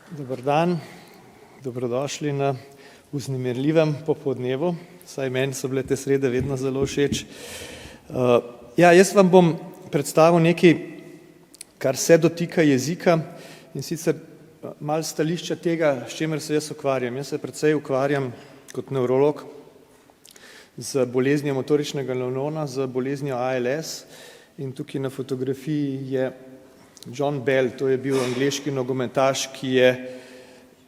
Dober dan, dobrodošli na vznemirljivem popoldnevu, saj meni so bile te srede vedno zelo všeč. Jaz vam bom predstavil nekaj, kar se dotika jezika in sicer malo stališča tega, s čimer se jaz ukvarjam. Jaz se precej ukvarjam kot nevrolog z boleznijo motoričnega neurona, z boleznijo ALS in tukaj na fotografiji je John Bell, to je bil angleški nogometaš, ki je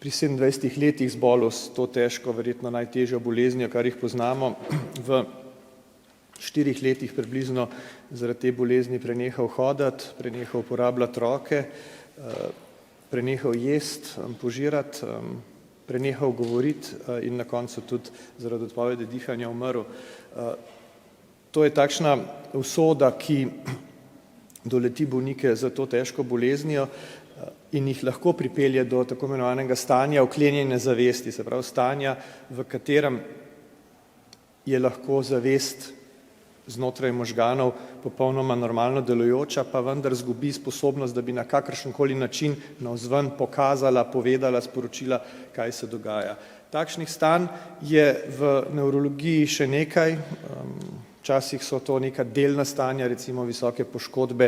pri 27 letih zbolel s to težko, verjetno najtežjo boleznijo, kar jih poznamo. V 4 letih približno zaradi te bolezni prenehal hoditi, prenehal uporabljati roke, prenehal jesti, požirati, prenehal govoriti in na koncu tudi zaradi odpovedi dihanja umrl. To je takšna usoda, ki doleti bolnike za to težko boleznijo in jih lahko pripelje do tako imenovanega stanja vklenjene zavesti, se pravi stanja, v katerem je lahko zavest znotraj možganov popolnoma normalno delujoča, pa vendar izgubi sposobnost, da bi na kakršenkoli način navzven pokazala, povedala, sporočila, kaj se dogaja. Takšnih stanj je v nevrologiji še nekaj. Včasih so to neka delna stanja, recimo visoke poškodbe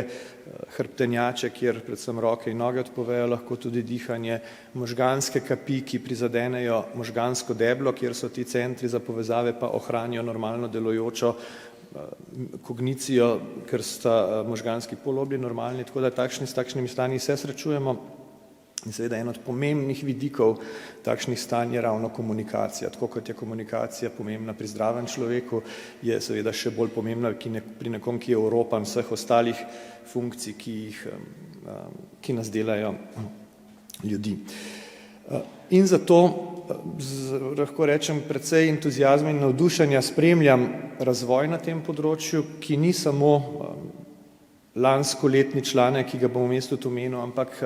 hrbtenjače, kjer predvsem roke in noge odpovejo, lahko tudi dihanje, možganske kapi, ki prizadenejo možgansko deblo, kjer so ti centri za povezave pa ohranijo normalno delujočo kognicijo, ker sta možganski polobi normalni, tako da s takšnimi stanji se srečujemo. In seveda en od pomembnih vidikov takšnih stanj je ravno komunikacija. Tako kot je komunikacija pomembna pri zdravem človeku, je seveda še bolj pomembna pri nekom, ki je oropan vseh ostalih funkcij, ki nas delajo ljudi. In zato, lahko rečem, precej entuziazma in navdušenja spremljam razvoj na tem področju, ki ni samo lanskoletni članek, ki ga bom v mestu omenil, ampak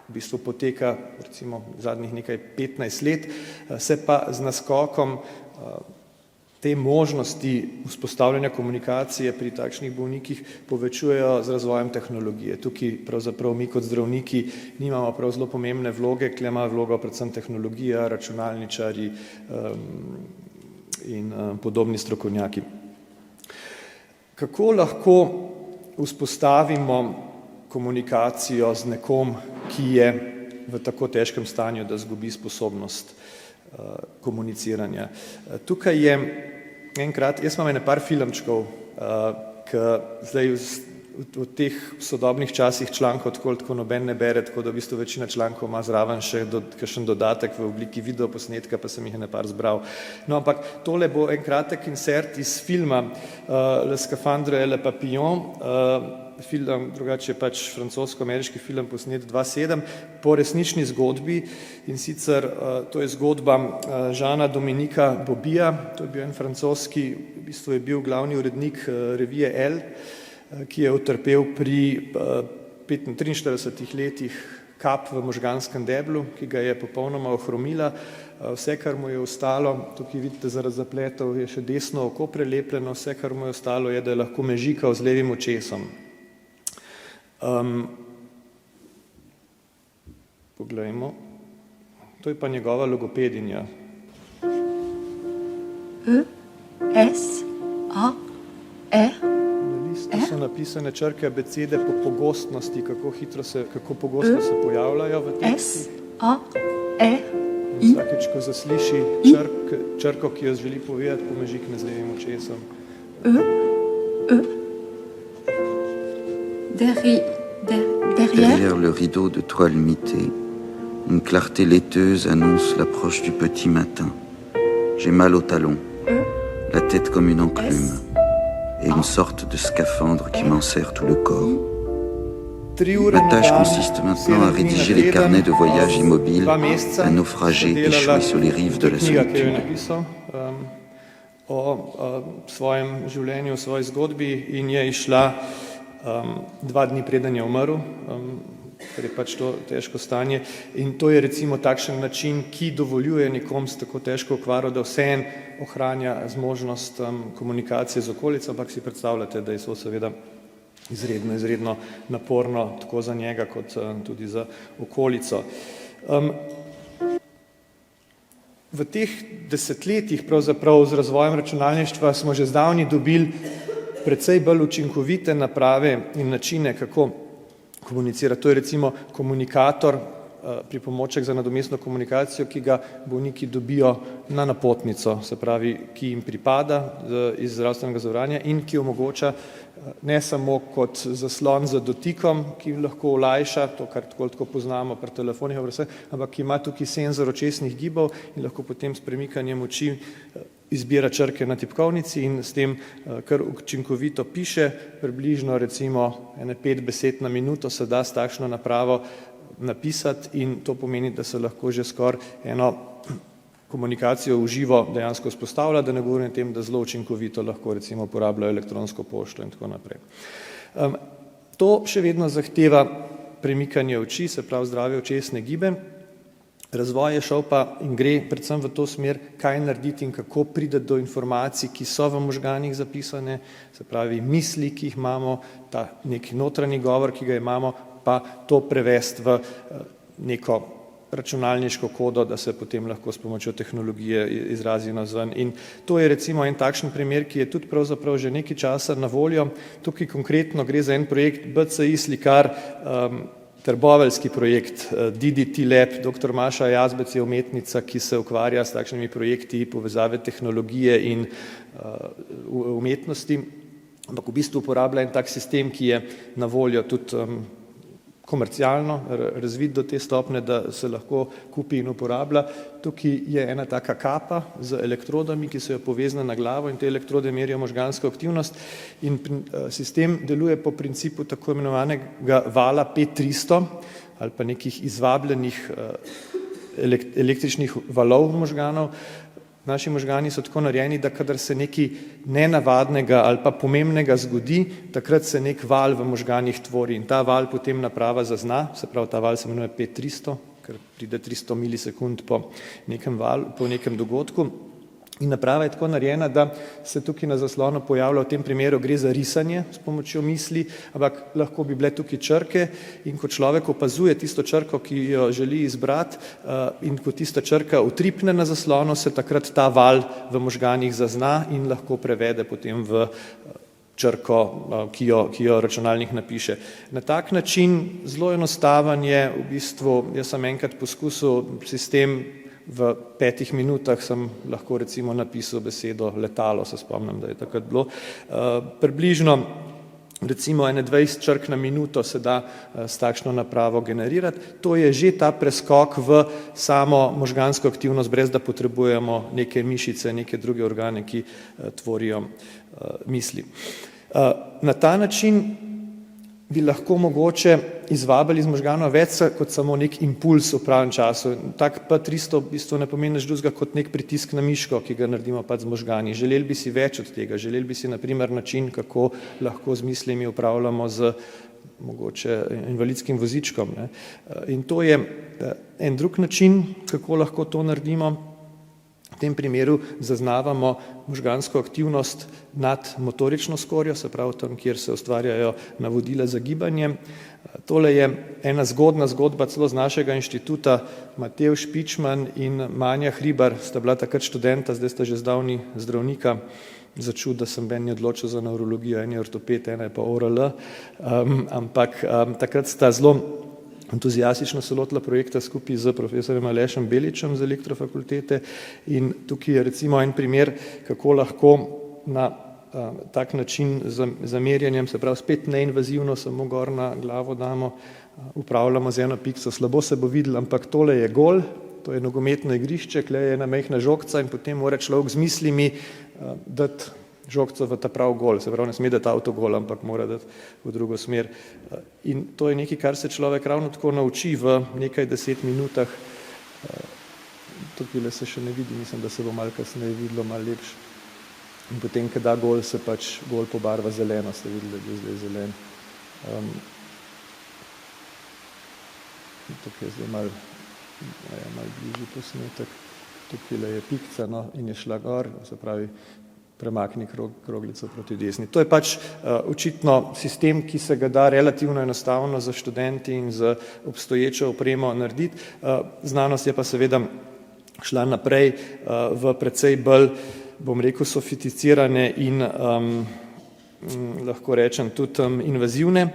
v bistvu poteka recimo zadnjih nekaj 15 let, se pa z naskokom te možnosti vzpostavljanja komunikacije pri takšnih bolnikih povečujejo z razvojem tehnologije. Tukaj pravzaprav mi kot zdravniki nimamo prav zelo pomembne vloge, kjer ima vlogo predvsem tehnologija, računalničarji in podobni strokovnjaki. Kako lahko vzpostavimo komunikacijo z nekom, ki je v tako težkem stanju, da izgubi sposobnost komuniciranja? Tukaj je enkrat, jaz imam par filmčkov, ki zdaj v teh sodobnih časih člankov tako noben ne bere, tako da v bistvu večina člankov ima zraven še kakšen dodatek v obliki videoposnetka, pa sem jih par zbral. No, ampak tole bo en kratek insert iz filma Le Scaphandre et le Papillon, film, drugače je pač francosko-ameriški film posnet 2007, po resnični zgodbi in sicer to je zgodba Žana Dominika Bobija, to je bil en francoski, v bistvu je bil glavni urednik revije Elle, ki je utrpel pri 43 letih kap v možganskem deblu, ki ga je popolnoma ohromila. Vse, kar mu je ostalo, tukaj vidite zaradi zapletov, je še desno oko prelepljeno, vse, kar mu je ostalo, je, da je lahko mežikal z levim očesom. Poglejmo, to je pa njegova logopedinja. To so napisane črke abecede po pogostnosti, kako pogosto se pojavljajo v tekstih. Vsakič, ko zasliši črko, ki jo želi povedati, pomežikne z levim očesom. Derrière le rideau de toile mitée, une clarté laiteuse annonce l'approche du petit matin. J'ai mal au talon, la tête comme une enclume, et une sorte de scaphandre qui m'enserre tout le corps. Ma tâche consiste maintenant à rédiger les carnets de voyage immobiles d'un naufragé échoué sur les rives de la solitude. O svojem življenju, o svoji zgodbi in je išla 2 dni preden je umrl, ker je pač to težko stanje. In to je recimo takšen način, ki dovoljuje nekom s tako težko okvaro, da vseeno ohranja zmožnost komunikacije z okolico, ampak si predstavljate, da je to seveda izredno naporno tako za njega kot tudi za okolico. V teh desetletjih pravzaprav z razvojem računalništva smo že zdavni dobili precej bolj učinkovite naprave in načine, kako komunicirati. To je recimo komunikator, pripomoček za nadomestno komunikacijo, ki ga bolniki dobijo na napotnico, se pravi, ki jim pripada iz zdravstvenega zavarovanja in ki omogoča ne samo kot zaslon z dotikom, ki lahko olajša to, kar tako poznamo pri telefonih, ampak ki ima tukaj senzor očesnih gibov in lahko potem s premikanjem oči izbira črke na tipkovnici in s tem kar učinkovito piše, približno recimo 5 besed na minuto se da s takšno napravo napisati in to pomeni, da se lahko že skoraj eno komunikacijo v živo dejansko vzpostavlja, da ne govorim o tem, da zelo učinkovito lahko recimo uporabljajo elektronsko pošto in tako naprej. To še vedno zahteva premikanje oči, se pravi zdrave očesne gibe. Razvoj je šel pa in gre predvsem v to smer, kaj narediti in kako priti do informacij, ki so v možganih zapisane, se pravi misli, ki jih imamo, ta neki notranji govor, ki ga imamo, pa to prevesti v neko računalniško kodo, da se potem lahko s pomočjo tehnologije izrazi navzven. In to je recimo en takšen primer, ki je tudi pravzaprav že nekaj časa na voljo. Tukaj konkretno gre za en projekt BCI Slikar, trboveljski projekt DDT Lab. Dr. Maša Jazbec je umetnica, ki se ukvarja s takšnimi projekti povezave tehnologije in umetnosti, ampak v bistvu uporablja en tak sistem, ki je na voljo tudi komercialno razvit do te stopne, da se lahko kupi in uporablja. Tukaj je ena taka kapa z elektrodami, ki so jo povezane na glavo in te elektrode merijo možgansko aktivnost in sistem deluje po principu tako imenovanega vala P300 ali pa nekih izvabljenih električnih valov možganov. Naši možgani so tako narejeni, da kadar se nekaj nenavadnega ali pa pomembnega zgodi, takrat se nek val v možganih tvori in ta val potem naprava zazna, se pravi ta val se imenuje P300, ker pride 300 milisekund po nekem dogodku. In naprava je tako narejena, da se tukaj na zaslonu pojavlja, v tem primeru gre za risanje s pomočjo misli, ampak lahko bi bile tukaj črke in ko človek opazuje tisto črko, ki jo želi izbrati in ko tista črka utripne na zaslonu, se takrat ta val v možganih zazna in lahko prevede potem v črko, ki jo računalnik napiše. Na tak način zelo enostaven je v bistvu, jaz sem enkrat poskusil sistem, v 5 minutah sem lahko recimo napisal besedo letalo, se spomnim, da je takrat bilo. Približno recimo 20 črk na minuto se da s takšno napravo generirati. To je že ta preskok v samo možgansko aktivnost, brez da potrebujemo neke mišice, neke druge organe, ki tvorijo misli. Na ta način bi lahko mogoče izvabili iz možganov več kot samo nek impuls v pravem času. Tak P300 v bistvu ne pomeni nič drugega kot nek pritisk na miško, ki ga naredimo pa z možgani. Želeli bi si več od tega, želeli bi si na primer način, kako lahko z mislimi upravljamo z mogoče invalidskim vozičkom. In to je en drug način, kako lahko to naredimo. V tem primeru zaznavamo možgansko aktivnost nad motorično skorjo, se pravi tam, kjer se ustvarjajo navodila za gibanje. Tole je ena zgodna zgodba celo z našega inštituta. Matevž Pičman in Manja Hribar sta bila takrat študenta, zdaj sta že zdavni zdravnika. Začutil, da sem meni odločil za nevrologijo, en je ortoped, ena je pa ORL, ampak takrat sta zelo entuzijastično se lotila projekta skupaj z profesorjem Alešem Beličem z elektrofakultete in tukaj je recimo en primer, kako lahko na tak način z merjenjem, se pravi spet neinvazivno, samo gor na glavo damo, upravljamo z eno pikso. Slabo se bo videlo, ampak tole je gol, to je nogometno igrišče, kle je ena majhna žogca in potem mora človek z mislimi dati žogco v ta prav gol, se pravi ne sme dati avtogol, ampak mora dati v drugo smer. In to je nekaj, kar se človek ravno tako nauči v nekaj 10 minutah. Tukaj se še ne vidi, mislim, da se bo malo kasneje videlo, malo lepše. In potem, ko da gol, se pač gol pobarva zeleno, ste videli, da je zdaj zelen. Tukaj je zdaj malo bližji posnetek. Tukaj je pikca in je šla gor, se pravi, premakni kroglico proti desni. To je pač očitno sistem, ki se ga da relativno enostavno za študenti in za obstoječo opremo narediti. Znanost je pa seveda šla naprej v precej bolj, bom rekel, sofisticirane in lahko rečem tudi invazivne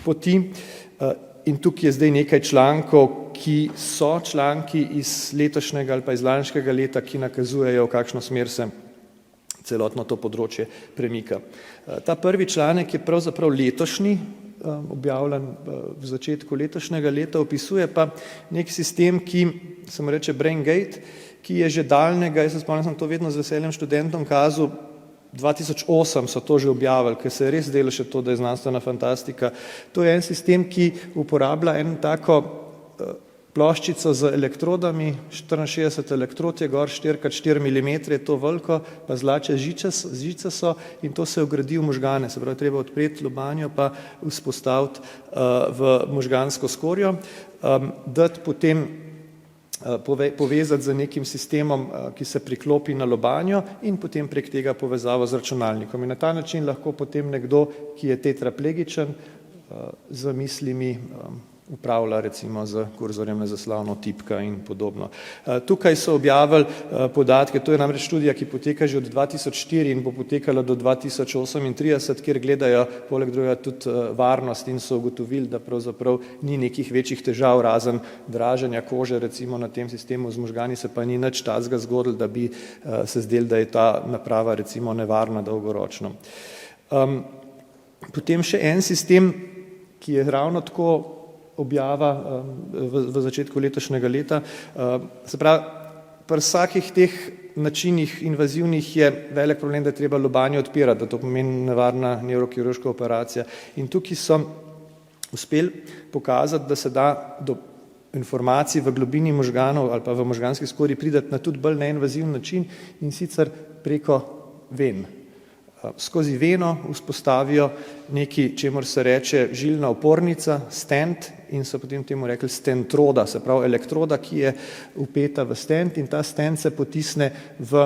poti. In tukaj je zdaj nekaj člankov, ki so članki iz letošnjega ali pa iz lanskega leta, ki nakazujejo, v kakšno smer se celotno to področje premika. Ta prvi članek je pravzaprav letošnji, objavljen v začetku letošnjega leta, opisuje pa nek sistem, ki se mu reče BrainGate, ki je že daljnega, jaz se spomnim, sem to vedno z veseljem študentom kazal, 2008 so to že objavili, ker se je res delo še to, da je znanstvena fantastika. To je en sistem, ki uporablja eno tako ploščico z elektrodami, 64 elektrod je gor, 4x4 mm je to veliko, pa zlače žice so in to se vgradi v možgane, se pravi, treba odpreti lobanjo pa vzpostaviti v možgansko skorjo, dati potem povezati z nekim sistemom, ki se priklopi na lobanjo in potem prek tega povezavo z računalnikom. In na ta način lahko potem nekdo, ki je tetraplegičen, z mislimi upravlja recimo z kurzorjem na zaslovu, tipka in podobno. Tukaj so objavili podatke, to je namreč študija, ki poteka že od 2004 in bo potekala do 2038, kjer gledajo poleg drugega tudi varnost in so ugotovili, da pravzaprav ni nekih večjih težav, razen draženja kože recimo na tem sistemu z možgani, se pa ni nič takega zgodilo, da bi se zdelo, da je ta naprava recimo nevarna dolgoročno. Potem še en sistem, ki je ravno tako objava v začetku letošnjega leta. Se pravi, pri vsakih teh načinih invazivnih je velik problem, da je treba lobanjo odpirati, da to pomeni nevarna nevrokirurška operacija. In tukaj so uspeli pokazati, da se da do informacij v globini možganov ali pa v možganski skorji pridati na tudi bolj neinvaziven način in sicer preko ven. Skozi veno vzpostavijo nekaj, čemur se reče žilna opornica, stent, in so potem temu rekli stentroda, se pravi elektroda, ki je vpeta v stent in ta stent se potisne v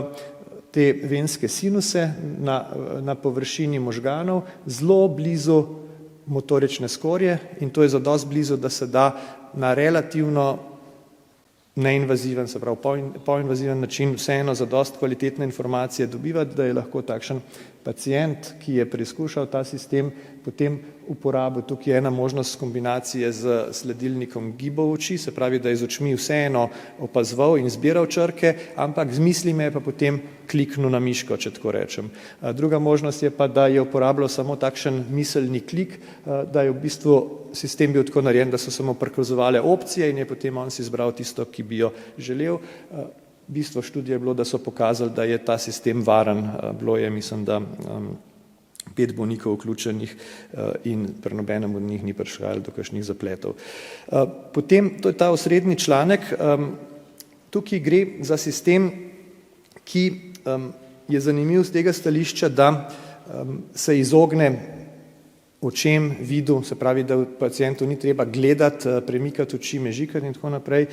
te venske sinuse na površini možganov, zelo blizu motorične skorje in to je zadosti blizu, da se da na relativno neinvaziven, se pravi poinvaziven način vseeno zadosti kvalitetne informacije dobivati, da je lahko takšen pacient, ki je preizkušal ta sistem, potem uporabil. Tukaj je ena možnost kombinacije z sledilnikom gibov oči, se pravi, da je z očmi vseeno opazoval in zbiral črke, ampak z mislimi je pa potem kliknil na miško, če tako rečem. Druga možnost je pa, da je uporabljal samo takšen miselni klik, da je v bistvu sistem bil tako narejen, da so samo prikazovale opcije in je potem on si izbral tisto, ki bi jo želel. Bistvo študije je bilo, da so pokazali, da je ta sistem varen. Bilo je, mislim, da 5 bolnikov vključenih in pri nobenem od njih ni prišlo do kakšnih zapletov. Potem, to je ta osrednji članek, tukaj gre za sistem, ki je zanimiv z tega stališča, da se izogne očem, vidu, se pravi, da pacientu ni treba gledati, premikati oči, mežikati in tako naprej,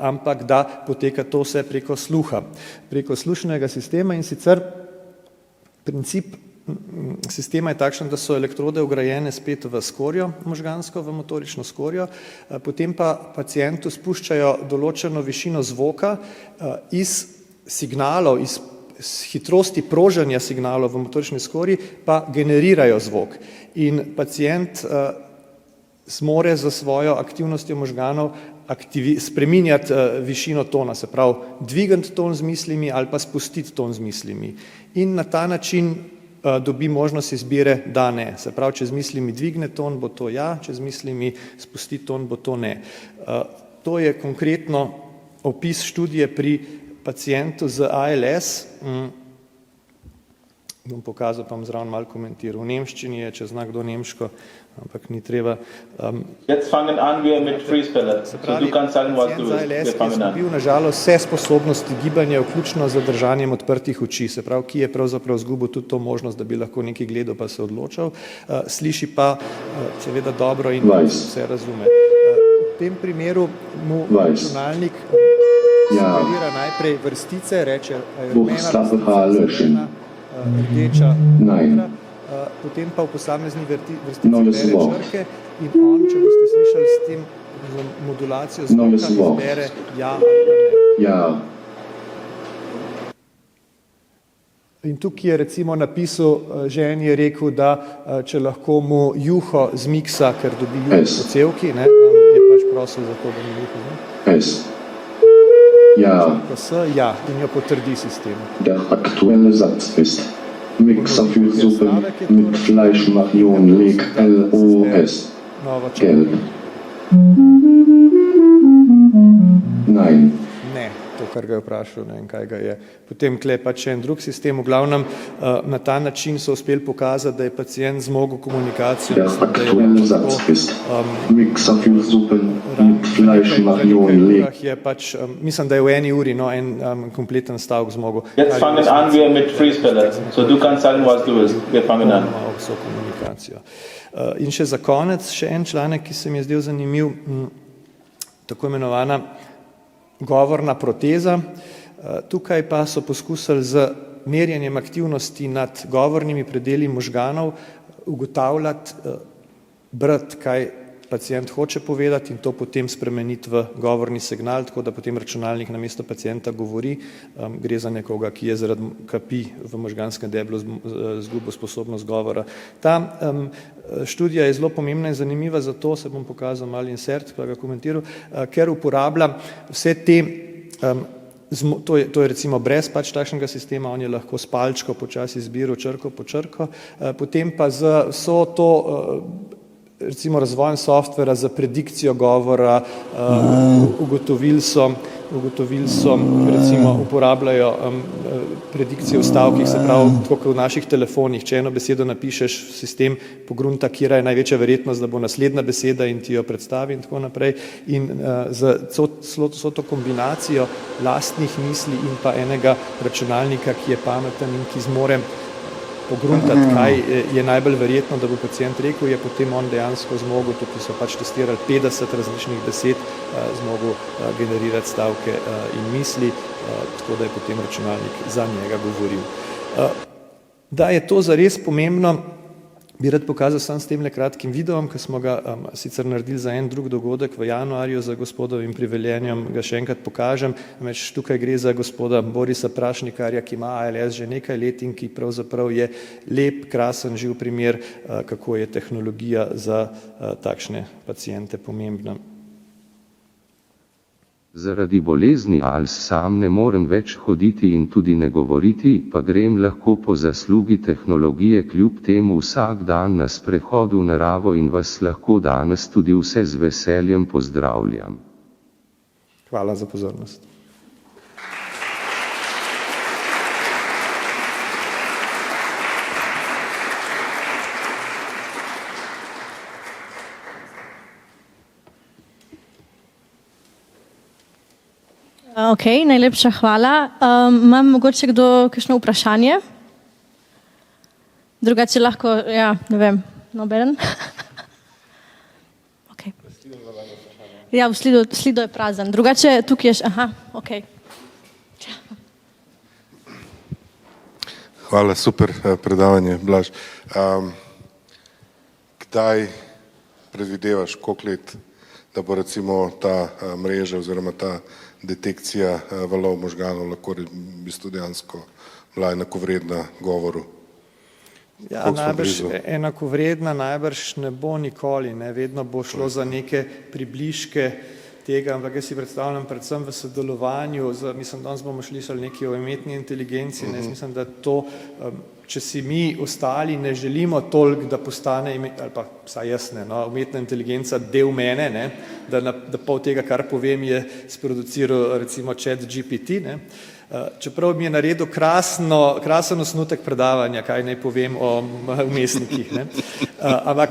ampak da poteka to vse preko sluha, preko slušnega sistema in sicer princip sistema je takšen, da so elektrode vgrajene spet v skorjo možgansko, v motorično skorjo, potem pa pacientu spuščajo določeno višino zvoka iz signalov, iz hitrosti proženja signalov v motorični skorji pa generirajo zvok. In pacient zmore za svojo aktivnostjo možganov spreminjati višino tona, se pravi dvigati ton z mislimi ali pa spustiti ton z mislimi. In na ta način dobi možnost izbire da ne. Se pravi, če z mislimi dvigne ton, bo to ja, če z mislimi spusti ton, bo to ne. To je konkretno opis študije pri pacientu z ALS, bom pokazal, pa bom zraven malo komentiral. V nemščini je, če zna kdo nemško, ampak ni treba. Jetzt fangen an wir mit Freespiller. Se pravi, pacient z ALS, ki je izgubil nažalost vse sposobnosti gibanja, vključno z držanjem odprtih oči, se pravi, ki je pravzaprav izgubil tudi to možnost, da bi lahko nekaj gledal pa se odločal, sliši pa seveda dobro in vse razume. V tem primeru mu računalnik sugerira najprej vrstice, reče rumena Buchstabe vrstica, rdeča Nein. modra, potem pa v posamezni vrstici Neues bere Wort. črke in on, če boste slišali s tem z modulacijo Neues zvoka, Wort. izbere ja ali pa ne. Ja, In tukaj je recimo napisal, ženi je rekel, da če lahko mu juho zmiksa, ker dobi juho Es. po cevki, ne, je pač prosil za to, da mu juho zmiksa. es. Ja, Ja, in jo potrdi sistem. der aktuelle Satz ist Mixerfüllsuppe mit Fleischmajon leg LOS. Nova Gelb. črka. Nein. Ne, to, kar ga je vprašal, ne vem, kaj ga je. Potem tle pač še en drug sistem. V glavnem, na ta način so uspeli pokazati, da je pacient zmogel komunikacijo. Der Mislim, da je aktuelle lahko Satz tako, ist Mixerfüllsuppe mit Fleischmajon leg. je pač, mislim, da je v eni uri en kompleten stavek zmogel. Jetzt fangen an wir mit Freespeller. So, du kannst sagen, was du willst. Wir fangen an. Imamo vso komunikacijo. In še za konec, še en članek, ki se mi je zdel zanimiv, tako imenovana govorna proteza. Tukaj pa so poskusili z merjenjem aktivnosti nad govornimi predeli možganov ugotavljati, brati, kaj pacient hoče povedati in to potem spremeniti v govorni signal, tako da potem računalnik namesto pacienta govori, gre za nekoga, ki je zaradi kapi v možganskem deblu izgubil sposobnost govora. Ta študija je zelo pomembna in zanimiva, zato se bom pokazal malo insert, pa ga komentiral, ker uporablja vse te, to je recimo brez pač takšnega sistema, on je lahko s palčko počasi izbiral črko po črko, potem pa z vso to recimo razvojem softvera za predikcijo govora, ugotovili so, recimo uporabljajo predikcijo v stavkih, se pravi, tako kot v naših telefonih, če eno besedo napišeš, sistem pogrunta, kjera je največja verjetnost, da bo naslednja beseda in ti jo predstavi in tako naprej. In za vso to kombinacijo lastnih misli in pa enega računalnika, ki je pameten in ki zmore pogruntati, kaj je najbolj verjetno, da bo pacient rekel, je potem on dejansko zmogel, tukaj so pač testirali 50 različnih besed, zmogel generirati stavke in misli, tako da je potem računalnik za njega govoril. Da je to zares pomembno, bi rad pokazal sam s temle kratkim videom, ki smo ga sicer naredili za en drug dogodek v januarju za gospodovim privoljenjem, ga še enkrat pokažem. Tukaj gre za gospoda Borisa Prašnikarja, ki ima ALS že nekaj let in ki pravzaprav je lep, krasen, živ primer, kako je tehnologija za takšne paciente pomembna. Zaradi bolezni ALS sam ne morem več hoditi in tudi ne govoriti, pa grem lahko po zaslugi tehnologije kljub temu vsak dan na sprehod v naravo in vas lahko danes tudi vse z veseljem pozdravljam. Hvala za pozornost. Ok, najlepša hvala. Imam mogoče kdo kakšno vprašanje? Drugače lahko, ja, ne vem, nobeden? Ok. Ja, v slidu je prazen. Drugače tukaj je, aha, ok. Hvala, super predavanje, Blaž. Kdaj predvidevaš, koliko let, da bo recimo ta mreža oziroma ta detekcija valov možganov lahko v bistvu dejansko bila enakovredna govoru? Ja, najbrž enakovredna, najbrž ne bo nikoli, ne, vedno bo šlo za neke približke tega, ampak jaz si predstavljam predvsem v sodelovanju, mislim, danes bomo slišali nekaj o umetni inteligenci, ne, mislim, da to, če si mi ostali ne želimo toliko, da postane, ali pa vsaj jaz ne, no, umetna inteligenca del mene, ne, da pol tega, kar povem, je sproduciral recimo ChatGPT, ne, Čeprav mi je naredil krasen osnutek predavanja, kaj naj povem o vmesnikih. Ampak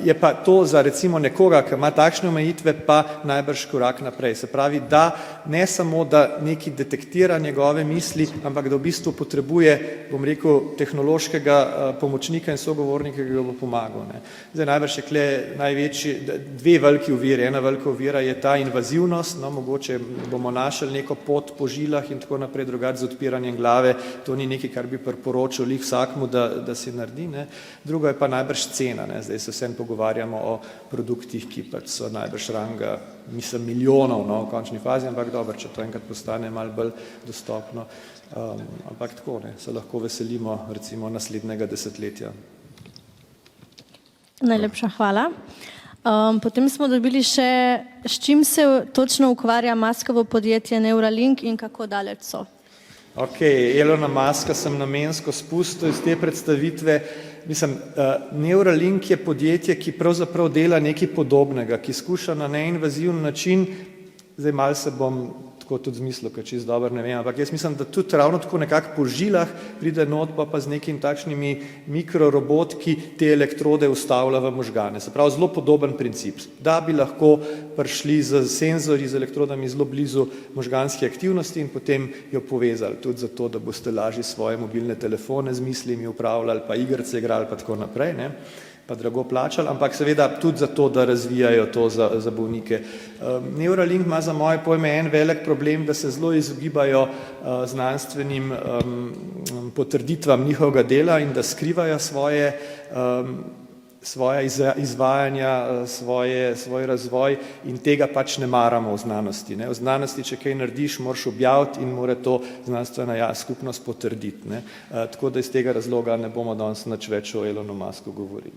je pa to za recimo nekoga, ki ima takšne omejitve, pa najbrž korak naprej. Se pravi, da ne samo, da neki detektira njegove misli, ampak da v bistvu potrebuje, bom rekel, tehnološkega pomočnika in sogovornika, ki ga bo pomagal. Zdaj najbrž je kle največji, dve veliki oviri. Ena velika ovira je ta invazivnost, no, mogoče bomo našli neko pot po žilah in tako naprej, drugače z odpiranjem glave, to ni nekaj, kar bi priporočil vsakmu, da si naredi. Drugo je pa najbrž cena. Zdaj se vsem pogovarjamo o produktih, ki pač so najbrž ranga, mislim, milijonov v končni fazi, ampak dobro, če to enkrat postane malo bolj dostopno. Ampak tako, se lahko veselimo recimo naslednjega desetletja. Najlepša hvala. Potem smo dobili še, s čim se točno ukvarja Muskovo podjetje Neuralink in kako daleč so? Ok, Elona Muska sem namensko spustil iz te predstavitve. Mislim, Neuralink je podjetje, ki pravzaprav dela nekaj podobnega, ki skuša na neinvaziven način, zdaj malo se bom tako tudi zmislil, ker čisto dobro ne vem, ampak jaz mislim, da tudi ravno tako nekako po žilah pride not pa z nekimi takšnimi mikrorobotki te elektrode ustavlja v možgane. Se pravi, zelo podoben princip, da bi lahko prišli z senzorji, z elektrodami zelo blizu možganske aktivnosti in potem jo povezali tudi zato, da boste lažje svoje mobilne telefone z mislimi upravljali, pa igrice igrali, pa tako naprej, pa drago plačali, ampak seveda tudi zato, da razvijajo to za bolnike. Neuralink ima za moje pojme en velik problem, da se zelo izogibajo znanstvenim potrditvam njihovega dela in da skrivajo svoje izvajanja, svoj razvoj in tega pač ne maramo v znanosti. V znanosti, če kaj narediš, moraš objaviti in mora to znanstvena skupnost potrditi. Tako da iz tega razloga ne bomo danes nič več o Elonu Musku govorili.